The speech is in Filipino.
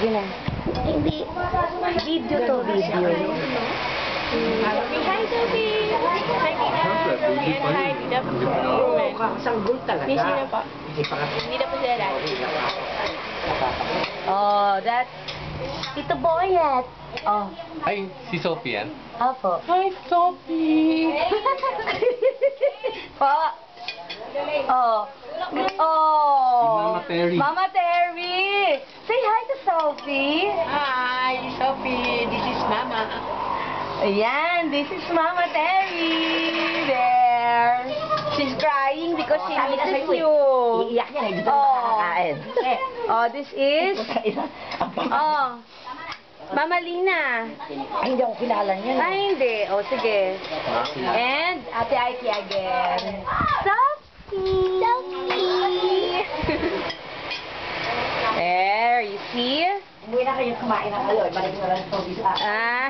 Sige na. Hindi. Video to, video. Hi, Sophie! Hi, Tita. And hi, Tita. Sanggol talaga. Miss niyo na po. Hindi na po sila lahat. Oh, that... Tito Boyet. Oh. Ay, si Sophie yan? Opo. Hi, Sophie! Po. Oh. Oh. Si Mama Terry. Mama Terry. Say hi to Sophie. Hi, Sophie. This is Mama. Ayan, this is Mama Terry. There. She's crying because she misses you. Iiyak yan, hindi na nakakain. Oh, this is... Oh. Mama Lina. Ay, hindi ako kilala niya. Ay, hindi. Oh, sige. And, Ate Aiki again. Sophie! Sophie! There, you see? Umuwi na kayo kumain ng aloy. Balik na lang sa Sophie sa Ah.